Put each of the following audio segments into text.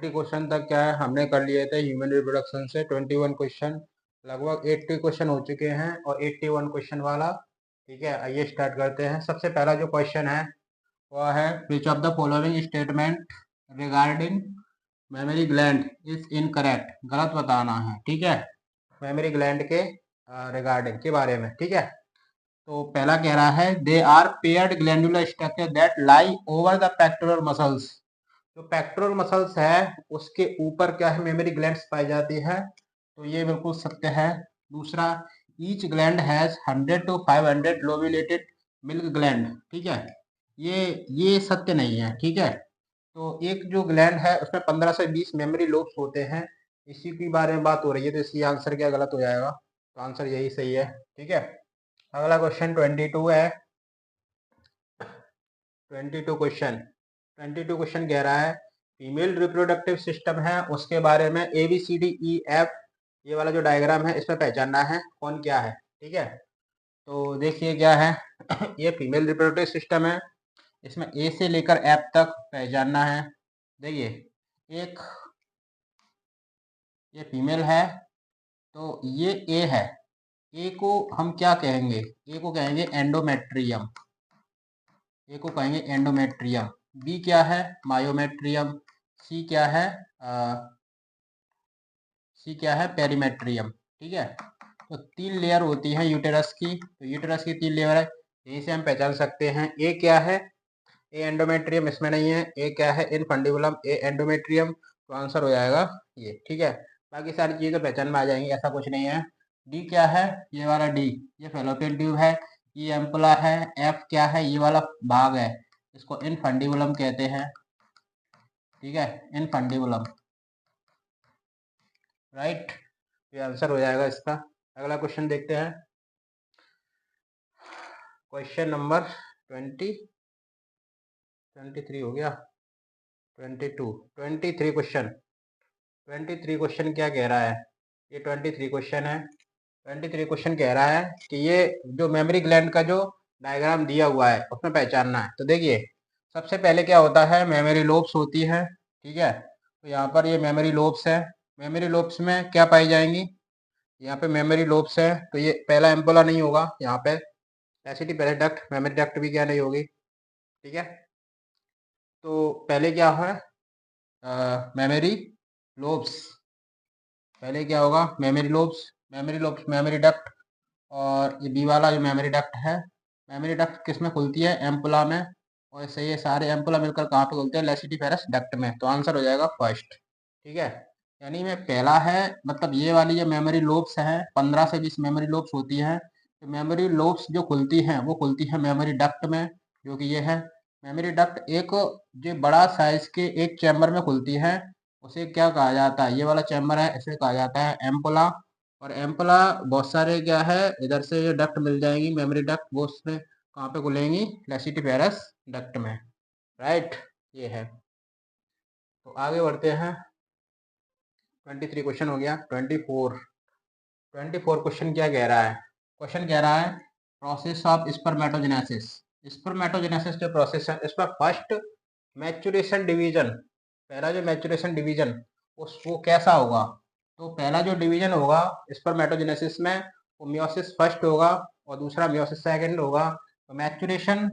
30 question तक क्या है हमने कर लिए थे ह्यूमन रिप्रोडक्शन से। 21 क्वेश्चन, लगभग 80 क्वेश्चन हो चुके हैं और 81 क्वेश्चन वाला। ठीक है, आइए स्टार्ट करते हैं। सबसे पहला जो क्वेश्चन है वह है which of the following statement regarding memory gland is incorrect. गलत बताना है, ठीक है, मेमोरी ग्लैंड के रिगार्डिंग के बारे में। ठीक है, तो पहला कह रहा है they are paired glandular structure that lie over the pectoral muscles. जो पेक्टोरल मसल्स है उसके ऊपर क्या है, मेमोरी ग्लैंड्स पाई जाती है, तो ये बिल्कुल सत्य है। दूसरा, each gland has 100 to 500 lobulated milk gland. ठीक है, ये सत्य नहीं है। ठीक है, तो एक जो ग्लैंड है उसमें 15 से 20 मेमोरी लोब्स होते हैं, इसी के बारे में बात हो रही है, तो इसकी आंसर क्या गलत हो जाएगा, तो आंसर यही सही है। ठीक है, अगला क्वेश्चन 22 है। 22 क्वेश्चन कह रहा है फीमेल रिप्रोडक्टिव सिस्टम है उसके बारे में ABCDEF, ये वाला जो डायग्राम है इसमें पहचानना है कौन क्या है। ठीक है, तो देखिए क्या है ये फीमेल रिप्रोडक्टिव सिस्टम है, इसमें A से लेकर F तक पहचानना है। देखिए, एक ये फीमेल है तो ये A है, A को हम क्या कहेंगे, A को कहेंगे एंडोमेट्रियम, ए को कहेंगे एंडोमेट्रियम। बी क्या है, मायोमेट्रियम। सी क्या है, पेरीमेट्रियम। ठीक है, तो 3 लेयर होती हैं यूटेरस की, तो यूटेरस की 3 लेयर है, यहीं से हम पहचान सकते हैं। ए क्या है, ए एंडोमेट्रियम इसमें नहीं है, ए क्या है इनफंडिबुलम, ए एंडोमेट्रियम, तो आंसर हो जाएगा ये। ठीक है, बाकी सारी चीज़ें पहचान में आ जाएंगी, ऐसा कुछ नहीं है। डी क्या है, ये वाला डी, ये फेलोपियन ट्यूब है, ये एम्पुला है। एफ क्या है, ये वाला भाग है, इसको इनफंडिबुलम कहते हैं। ठीक है, इनफंडिबुलम, राइट, ये आंसर हो जाएगा इसका। अगला क्वेश्चन देखते हैं, क्वेश्चन नंबर 23 हो गया, 23 क्वेश्चन। 23 क्वेश्चन क्या कह रहा है, ये 23 क्वेश्चन है। 23 क्वेश्चन कह रहा है कि ये जो मेमोरी ग्लैंड का जो डायग्राम दिया हुआ है उसमें पहचानना है। तो देखिए, सबसे पहले क्या होता है, मेमोरी लोब्स होती है। ठीक है, तो यहाँ पर ये मेमोरी लोब्स है, मेमोरी लोब्स में क्या पाई जाएंगी, यहाँ पे मेमोरी लोब्स है, तो ये पहला एम्पोला नहीं होगा, यहाँ पे एसिटी पहले डक्ट, मेमोरी डक्ट भी क्या नहीं होगी। ठीक है, तो पहले क्या है, मेमोरी लोब्स, पहले क्या होगा, मेमोरी लोब्स, मेमोरी डक्ट, और ये बी वाला जो मेमोरी डक्ट है, मेमोरी डक्ट किस में खुलती है, एम्पुला में, और ऐसे ये सारे एम्पुला मिलकर कहाँ पे खुलते हैं, लेसिटिफेरस डक्ट में, तो आंसर हो जाएगा फर्स्ट। ठीक है, यानी में पहला है, मतलब ये वाली जो मेमोरी लोब्स हैं 15 से 20 मेमोरी लोब्स होती हैं, तो मेमोरी लोब्स जो खुलती हैं वो खुलती है मेमोरी डक्ट में, जो कि ये है मेमोरी डक्ट। एक जो बड़ा साइज के एक चैम्बर में खुलती है, उसे क्या कहा जाता है, ये वाला चैम्बर है, इसे कहा जाता है एम्पुला। और एम्पुला बहुत सारे क्या है, इधर से ये डक्ट मिल जाएंगी मेमोरी डक्ट, वो उसमें कहाँ पे खुलेंगी, लेसिटिफेरस डक्ट में, राइट, ये है। तो आगे बढ़ते हैं, 23 क्वेश्चन हो गया। 24 क्वेश्चन क्या कह रहा है, क्वेश्चन कह रहा है प्रोसेस ऑफ स्पर्मेटोजेनेसिस। स्पर्मेटोजेनेसिस जो प्रोसेस है इसमें फर्स्ट मैचुरेशन डिवीजन, पहला जो मैचुरेशन डिवीजन वो कैसा होगा, तो पहला जो डिवीजन होगा स्पर्मेटोजेनेसिस में वो मियोसिस फर्स्ट होगा और दूसरा मियोसिस सेकंड होगा, तो मैचुरेशन।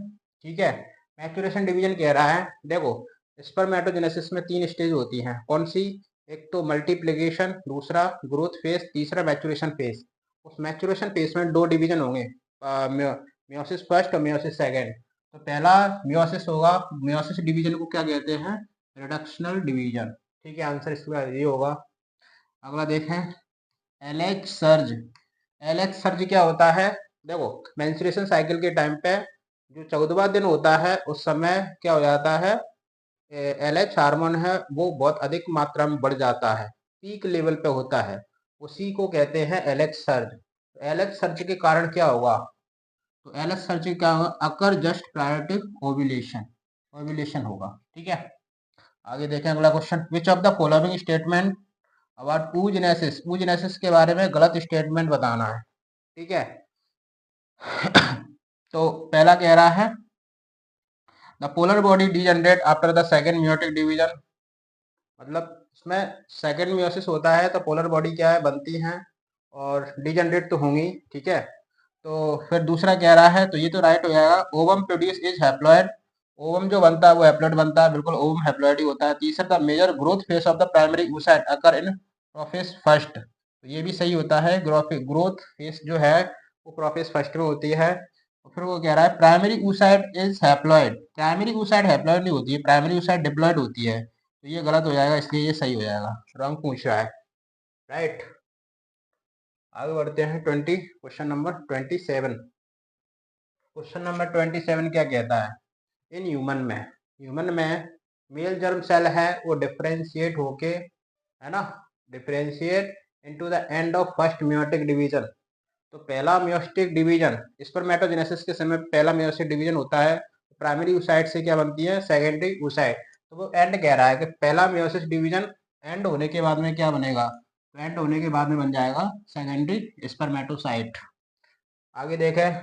ठीक है, मैचुरेशन डिवीजन कह रहा है, देखो स्पर्मेटोजेनेसिस में 3 स्टेज होती हैं, कौन सी, एक तो मल्टीप्लिकेशन, दूसरा ग्रोथ फेज, तीसरा मैचुरेशन फेज। उस मैचुरेशन फेज में 2 डिवीजन होंगे, मियोसिस फर्स्ट और मियोसिस सेकंड। तो पहला मियोसिस होगा, मियोसिस डिवीजन को क्या कहते हैं, रिडक्शनल डिवीजन। ठीक है, आंसर इसका ये होगा। अगला देखें, एलएच सर्ज। एलएच सर्ज क्या होता है, देखो मेंस्ट्रुएशन साइकिल के टाइम पे जो 14वां दिन होता है उस समय क्या हो जाता है, एलएच हार्मोन है वो बहुत अधिक मात्रा में बढ़ जाता है, पीक लेवल पे होता है, उसी को कहते हैं एलएच सर्ज। एलएच सर्ज के कारण क्या होगा, तो एलएच सर्ज के क्या होगा, occur just prior to ovulation, ovulation होगा। ठीक है, आगे देखें अगला question, which of the following statement about oogenesis, oogenesis के बारे में गलत स्टेटमेंट बताना है। ठीक है तो पहला कह रहा है the polar body degenerate after the second meiotic division, मतलब उसमें सेकंड मियोसिस होता है तो पोलर बॉडी क्या है बनती हैं और डिजनरेट तो होंगी, ठीक है। तो फिर दूसरा कह रहा है, तो ये तो राइट हो जाएगा, ovum produce is haploid. Ovum जो बनता है वो हैप्लॉइड बनता है, बिल्कुल ओवम हैप्लॉइड ही होता है। तीसरा, the major growth phase of the primary oocyte occur in prophase first. तो ये भी सही होता है, ग्रोथ फेस जो है वो प्रोफेस फर्स्ट में होती है। तो फिर वो कह रहा है primary oocyte is haploid. Primary oocyte haploid नहीं होती है, प्राइमरी oocyte डिप्लॉइड होती है। तो ये गलत हो जाएगा, इसलिए ये सही हो जाएगा, रॉन्ग पूछ रहा है, राइट। आगे बढ़ते हैं, 20 क्वेश्चन नंबर 27। क्वेश्चन नंबर 27 क्या कहता है, इन ह्यूमन में मेल जर्म सेल है वो डिफरेंशिएट होके, है ना, differentiate into the end of first meiotic division. तो पहला मियोटिक डिवीजन स्पर्मेटोजेनेसिस के समय पहला मियोटिक डिवीजन होता है, प्राइमरी oocyte से क्या बनती है, सेकेंडरी oocyte। तो वो एंड कह रहा है कि पहला मियोसिस डिवीजन एंड होने के बाद में क्या बनेगा, तो एंड होने के बाद में बन जाएगा सेकेंडरी स्पर्मेटोसाइट। आगे देखें,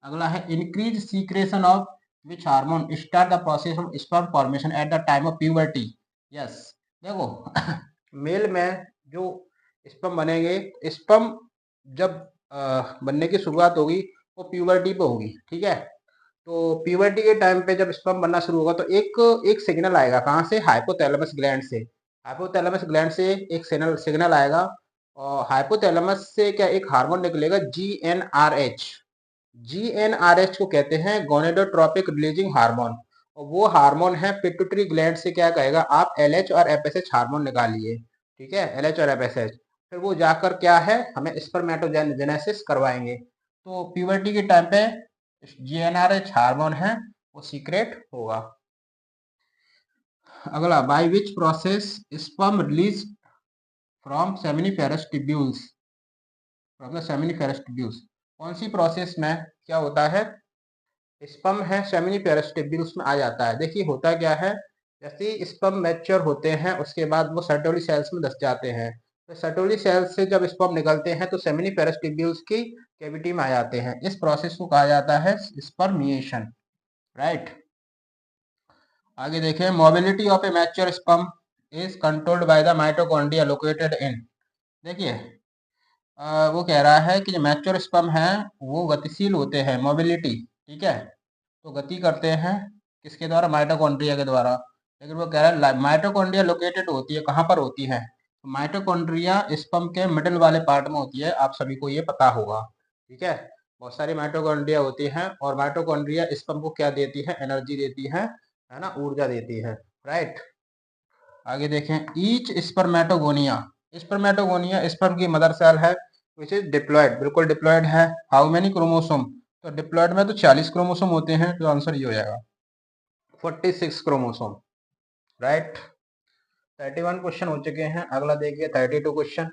अगला है increase secretion of which hormone start the process of sperm formation at the time of puberty. Yes, देखो मेल में जो स्पर्म बनेंगे, स्पर्म जब बनने की शुरुआत होगी वो प्यूबर्टी पे होगी, ठीक है। तो प्यूबर्टी के टाइम पे जब स्पर्म बनना शुरू होगा तो एक एक सिग्नल आएगा, कहाँ से, हाइपोथैलेमस ग्लैंड से। हाइपोथैलेमस ग्लैंड से एक सिग्नल आएगा, और हाइपोथैलेमस से क्या एक हार्मोन निकलेगा, GnRH। GnRH को कहते हैं गोनेडोट्रोपिक रिलीजिंग हार्मोन, और वो हार्मोन है पिट्यूटरी ग्लैंड से क्या कहेगा, आप LH और FSH हार्मोन निकालिए, ठीक है, LH और FSH। फिर वो जाकर क्या है, हमें स्पर्मेटोजेनेसिस करवाएंगे। तो प्यूबर्टी के टाइम पे GnRH हार्मोन है वो सीक्रेट होगा। अगला, by which process sperm release from seminiferous tubules, from the seminiferous tubules. कौन सी प्रोसेस में क्या होता है, स्पर्म है सेमिनिफेरस ट्यूब्यूल्स में आ जाता है। देखिए होता क्या है, जैसे ही स्पर्म मैच्योर होते हैं उसके बाद वो सर्टोली सेल्स में धस जाते हैं। तो सर्टोली सेल्स से जब स्पर्म निकलते हैं तो सेमिनिफेरस ट्यूब्यूल्स की कैविटी में आ जाते हैं। इस प्रोसेस को कहा जाता है स्पर्मिएशन, राइट। आगे देखें, mobility of A mature sperm is controlled by the mitochondria located in. देखिए वो कह रहा है कि जो मैच्योर स्पर्म है वो गतिशील होते हैं, मोबिलिटी, ठीक है, तो गति करते हैं किसके द्वारा, माइटोकॉन्ड्रिया के द्वारा। लेकिन वो कह रहा है माइटोकॉन्ड्रिया लोकेटेड होती है, कहाँ पर होती है, तो माइटोकॉन्ड्रिया स्पर्म के मिडिल वाले पार्ट में होती है, आप सभी को ये पता होगा, ठीक है। बहुत सारी माइटोकॉन्ड्रिया होती हैं और माइटोकॉन्ड्रिया स्पर्म को क्या देती है, एनर्जी देती है ना, ऊर्जा देती है, राइट। आगे देखें, ईच स्पर्मेटोगोनिया, स्पर्मेटोगोनिया स्पर्म की मदर सेल है विच इज डिप्लॉयड, बिल्कुल डिप्लॉयड है। हाउ मेनी क्रोमोसोम, तो डिप्लॉयड में तो 40 क्रोमोसोम होते हैं, तो आंसर ये हो जाएगा 46 क्रोमोसोम, राइट। 31 क्वेश्चन हो चुके हैं, अगला देखिए 32 क्वेश्चन।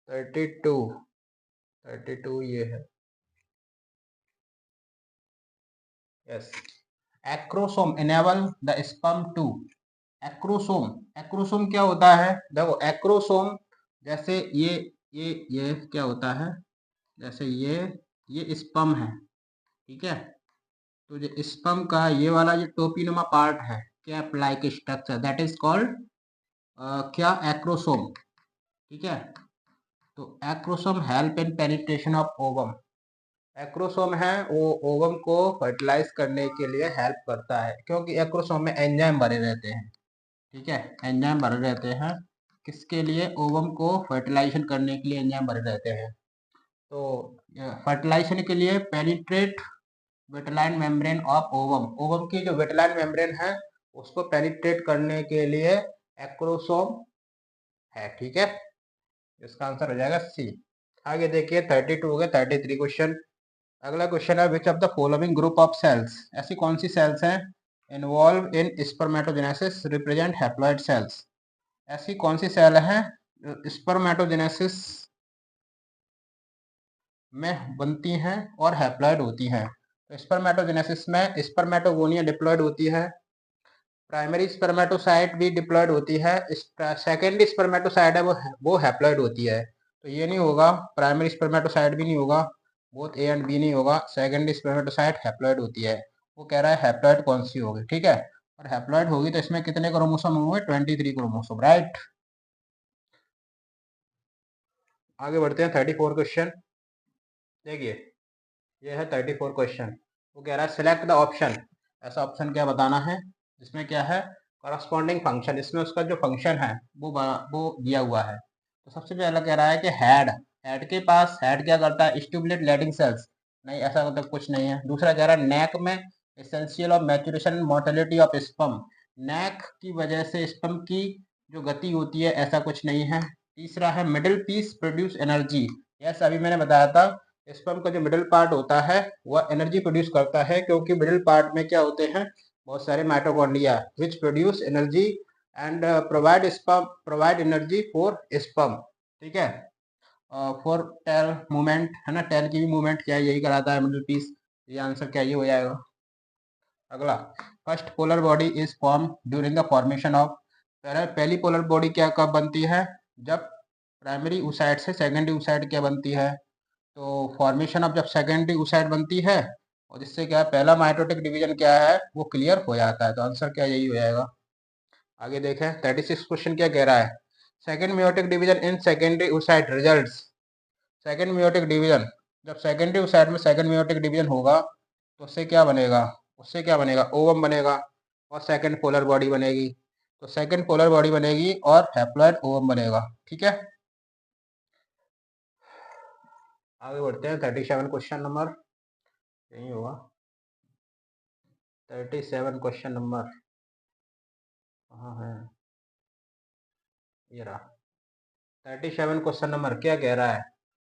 32 32 ये है, yes. Acrosome enable the sperm to, acrosome, acrosome क्या होता है, देखो एक्रोसोम जैसे ये क्या होता है, जैसे ये स्पर्म है, ठीक है। तो जो स्पर्म का ये वाला जो टोपीनुमा पार्ट है, cap like structure, that is called क्या, एक्रोसोम, ठीक है। तो acrosome help in penetration of ovum, acrosome है वो ओवम को फर्टिलाइज करने के लिए हेल्प करता है, क्योंकि एक्रोसोम में एंजाइम भरे रहते हैं, ठीक है, एंजाइम भरे रहते हैं किसके लिए, ओवम को फर्टिलाइजेशन करने के लिए एंजाइम भरे रहते हैं। तो फर्टिलाइजेशन के लिए penetrate vitelline membrane of ovum, ovum की जो वेटलाइन मेम्ब्रेन है उसको पेनिट्रेट करने के लिए एक्रोसोम है, ठीक है। इसका आंसर हो जाएगा सी। आगे देखिए 32 हो गए, 33 क्वेश्चन। अगला क्वेश्चन है, which of the following group of cells, ऐसी कौन सी सेल्स हैं involve in spermatogenesis represent haploid cells, ऐसी कौन सी सेल है स्पर्मेटोजेनेसिस में बनती हैं और हैप्लॉइड होती हैं। तो स्पर्मेटोजेनेसिस में स्पर्मेटोगोनिया डिप्लॉयड होती है, प्राइमरी स्पर्मेटोसाइट भी डिप्लॉयड होती है, सेकेंडरी स्पर्मेटोसाइट है वो हैप्लॉइड होती है। तो ये नहीं होगा, प्राइमरी स्पर्मेटोसाइट भी नहीं होगा, बोथ ए एंड बी नहीं होगा, सेकेंडरी स्पर्मेटोसाइट हैप्लॉइड होती है। वो कह रहा है हैप्लॉइड कौन सी होगी, ठीक है। और हैप्लॉइड होगी तो इसमें कितने क्रोमोसोम होंगे? 23 क्रोमोसोम, राइट। आगे बढ़ते हैं 34 क्वेश्चन। देखिए ये है 34 क्वेश्चन। वो कह रहा है सिलेक्ट द ऑप्शन, ऐसा ऑप्शन क्या बताना है जिसमें क्या है करस्पॉन्डिंग फंक्शन, इसमें उसका जो फंक्शन है वो दिया हुआ है। तो सबसे पहला कह रहा है कि हेड, हेड के पास हेड क्या करता है? स्टिमुलेट लेटिंग सेल्स, नहीं ऐसा मतलब कुछ नहीं है। दूसरा कह रहा है नेक में essential of maturation motility of sperm, neck की वजह से स्पर्म की जो गति होती है ऐसा कुछ नहीं है। तीसरा है middle piece produce energy, yes अभी मैंने बताया था स्पर्म का जो मिडिल पार्ट होता है वह एनर्जी प्रोड्यूस करता है, क्योंकि मिडिल पार्ट में क्या होते हैं? बहुत सारे mitochondria which produce energy and provide energy for sperm, ठीक है। फॉर टेल मूवमेंट है ना, टेल की भी मूवमेंट क्या है? यही कराता है मिडिल पीस। ये आंसर क्या ये हो जाएगा। अगला, first polar body is form during the formation of, पहली पोलर बॉडी क्या कब बनती है? जब प्राइमरी oocyte से सेकेंडरी oocyte क्या बनती है? तो फॉर्मेशन ऑफ जब सेकेंडरी oocyte बनती है और जिससे क्या है पहला माइटोटिक डिवीजन क्या है वो क्लियर हो जाता है, तो आंसर क्या यही हो जाएगा। आगे देखें 36 क्वेश्चन क्या कह रहा है। Second meiotic division in secondary oocyte results, second meiotic division, जब सेकेंडरी oocyte में सेकेंड मियोटिक डिवीजन होगा तो उससे क्या बनेगा? उससे क्या बनेगा? ओवम बनेगा और सेकेंड पोलर बॉडी बनेगी। तो सेकेंड पोलर बॉडी बनेगी और हैप्लॉइड ओवम बनेगा, ठीक है। आगे बढ़ते हैं 37 क्वेश्चन नंबर, यही होगा 37 क्वेश्चन नंबर, कहाँ है ये रहा। 37 क्वेश्चन नंबर क्या कह रहा है?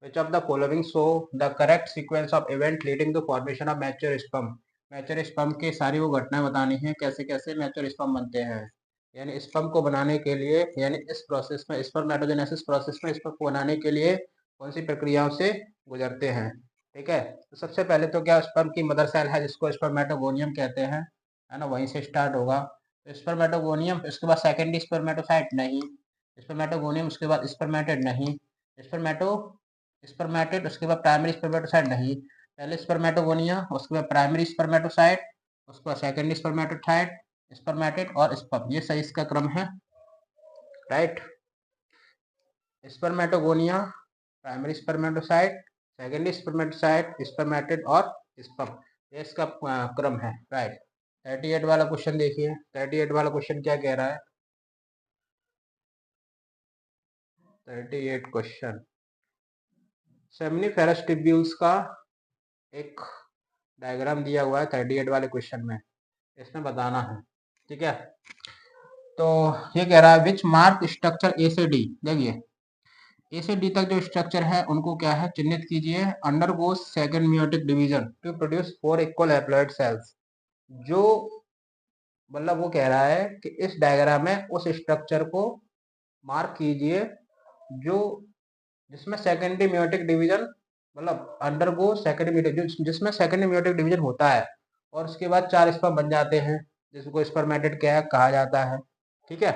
Which of the following show the correct sequence of event leading to formation of mature sperm, mature sperm की सारी वो घटनाएं बतानी है कैसे कैसे मैच्योर स्पर्म बनते हैं, यानी स्पर्म को बनाने के लिए, यानी इस प्रोसेस में स्पर्मेटोजेनेसिस प्रोसेस में स्पर्म को बनाने के लिए कौन सी प्रक्रियाओं से गुजरते हैं, ठीक है। तो सबसे पहले तो क्या स्पर्म की मदर सेल है जिसको स्पर्मेटोगोनियम कहते हैं, है ना, वहीं से स्टार्ट होगा। तो स्पर्मेटोगोनियम, इसके बाद सेकेंडरी स्पर्मेटोसाइट नहीं, स्पर्मेटोगोनियम उसके बाद स्पर्मेटेड नहीं, स्पर्मेटो स्पर्मेटेड उसके बाद प्राइमरी स्पर्मेटोसाइट नहीं, पहले स्पर्मेटोगोनिया उसके बाद प्राइमरी स्पर्मेटोसाइट उसके बाद सेकेंडरी स्पर्मेटोसाइट स्पर्मेटेड और स्पर्म, ये सही इसका क्रम है, right. Spermatogonia, primary spermatocyte, secondary spermatocyte, spermatid और स्पर्म, ये इसका क्रम है, राइट। 38 वाला क्वेश्चन देखिए, 38 वाला क्वेश्चन क्या कह रहा है। 38 क्वेश्चन, सेमिनिफेरस ट्यूब्यूल्स का एक डायग्राम दिया हुआ है 38 वाले क्वेश्चन में, इसमें बताना है, ठीक है। तो ये कह रहा है विच मार्क स्ट्रक्चर ए से डी, देखिए ए से डी तक जो स्ट्रक्चर है उनको क्या है चिन्हित कीजिए। Undergoes second meiotic division to produce 4 equal haploid cells, जो मतलब वो कह रहा है कि इस डायग्राम में उस स्ट्रक्चर को मार्क कीजिए जो जिसमें सेकेंडरी मियोटिक डिवीजन, मतलब अंडरगो सेकेंडरी मियोटिक, जिसमें सेकेंडरी मियोटिक डिवीजन होता है और उसके बाद 4 स्पर्म बन जाते हैं जिसको स्पर्मेटेड क्या कहा जाता है, ठीक है।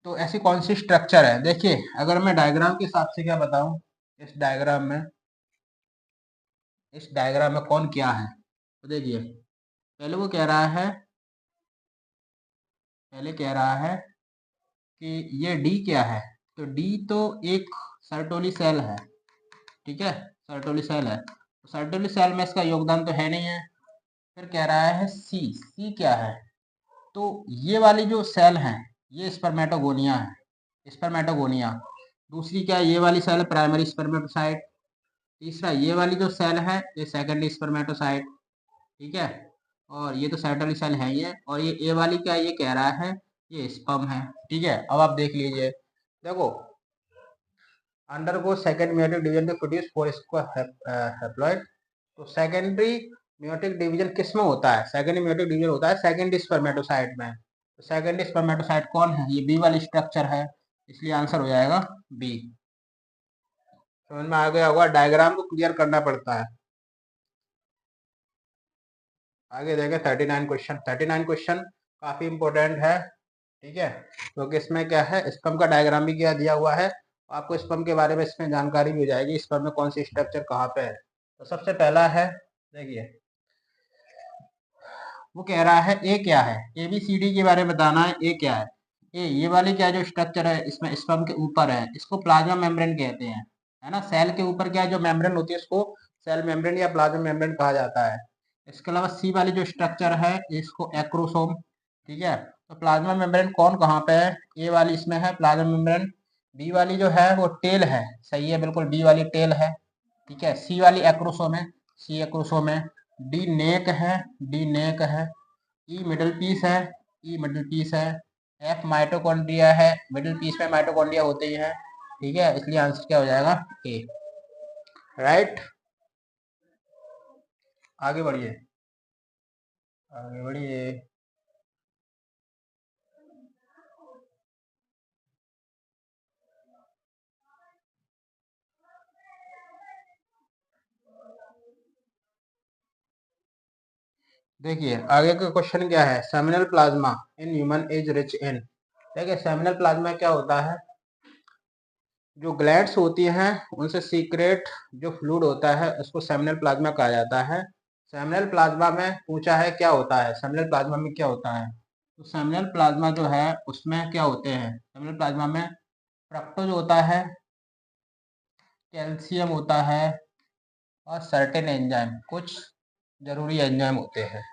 तो ऐसी कौन सी स्ट्रक्चर है? देखिए अगर मैं डायग्राम के हिसाब से क्या बताऊं, इस डायग्राम में कौन क्या है, तो देखिए पहले वो कह रहा है, पहले कह रहा है कि ये डी क्या है, तो डी तो एक सर्टोली सेल है, ठीक है, सर्टोली सेल है, तो सर्टोली सेल में इसका योगदान तो है नहीं है। फिर कह रहा है सी, सी क्या है, तो ये वाली जो सेल है ये स्पर्मेटोगोनिया है, स्पर्मेटोगोनिया। दूसरी क्या है, ये वाली सेल है प्राइमरी स्पर्मेटोसाइट। तीसरा ये वाली जो सेल है ये सेकेंडरी स्पर्मेटोसाइट, ठीक है। और ये तो सेटल सेल है ये, और ये ए वाली क्या ये कह रहा है ये स्पर्म है, ठीक है। अब आप देख लीजिए, देखो undergo second meiotic division to produce 4 square haploid, तो सेकेंडरी मियोटिक डिवीजन किस में होता है? सेकेंडरी मियोटिक डिवीजन होता है सेकेंडरी स्पर्मेटोसाइट में। तो सेकेंडरी स्पर्मेटोसाइट कौन है? ये बी वाली स्ट्रक्चर है, इसलिए आंसर हो जाएगा बी। समझ में आ गया होगा, डायग्राम को क्लियर करना पड़ता है। आगे देखें 39 क्वेश्चन, 39 क्वेश्चन काफी इंपॉर्टेंट है, ठीक है, क्योंकि इसमें क्या है स्पर्म का डायग्राम भी क्या दिया हुआ है, आपको स्पर्म के बारे में इसमें जानकारी भी हो जाएगी, स्पर्म में कौन सी स्ट्रक्चर कहाँ पे है। तो सबसे पहला है, देखिए वो कह रहा है ए क्या है, ABCD के बारे में बताना है। ए क्या है? ये वाली क्या जो स्ट्रक्चर है इसमें स्पर्म के ऊपर है, इसको प्लाज्मा मेम्ब्रेन कहते हैं, है ना। सेल के ऊपर क्या जो मेम्ब्रेन होती है इसको सेल मेम्ब्रेन या प्लाज्मा मेम्ब्रेन कहा जाता है। इसके अलावा सी वाली जो स्ट्रक्चर है इसको एक्रोसोम, ठीक है। तो प्लाज्मा मेम्ब्रेन कौन कहाँ पे है? ए वाली इसमें है प्लाज्मा मेम्ब्रेन। बी वाली जो है वो टेल है, सही है बिल्कुल, बी वाली टेल है, ठीक है। सी वाली एक्रोसोम है, सी एक्रोसोम है। डी नेक है, डी नेक है। ई मिडल पीस है, ई मिडल पीस है। एफ माइटोकॉन्ड्रिया है, मिडल पीस में माइटोकॉन्ड्रिया होते ही है, ठीक है। इसलिए आंसर क्या हो जाएगा? ए, राइट। आगे बढ़िए, आगे बढ़िए। देखिए आगे का क्वेश्चन क्या है, seminal plasma in human is rich in. देखिए सेमिनल प्लाज्मा क्या होता है, जो ग्लैंड्स होती हैं उनसे सीक्रेट जो फ्लूइड होता है उसको सेमिनल प्लाज्मा कहा जाता है। सेमिनल प्लाज्मा में पूछा है क्या होता है, सेमिनल प्लाज्मा में क्या होता है। तो सेमिनल प्लाज्मा जो है उसमें क्या होते हैं, सेमिनल प्लाज्मा में फ्रक्टोज होता है, कैल्शियम होता है, और सर्टेन एंजाइम, कुछ जरूरी एंजाइम होते हैं,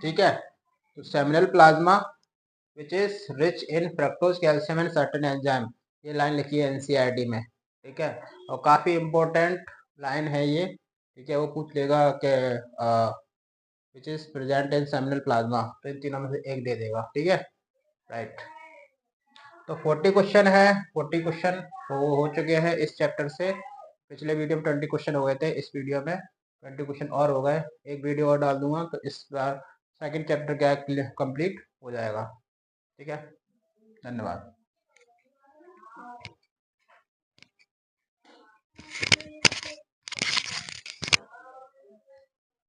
ठीक है। तो seminal plasma which is rich in fructose calcium and certain enzyme, ये लाइन लिखी है एनसीईआरटी में, ठीक है। और काफ़ी इम्पोर्टेंट लाइन है ये, ठीक है। वो पूछ लेगा कि which is present in seminal plasma, तो इन तीनों में से एक दे देगा, ठीक है, राइट। तो 40 क्वेश्चन है, 40 क्वेश्चन हो चुके हैं इस चैप्टर से। पिछले वीडियो में 20 क्वेश्चन हो गए थे, इस वीडियो में 20 क्वेश्चन और हो गए। एक वीडियो और डाल दूंगा तो इस बार सेकंड चैप्टर क्या कंप्लीट हो जाएगा, ठीक है। धन्यवाद।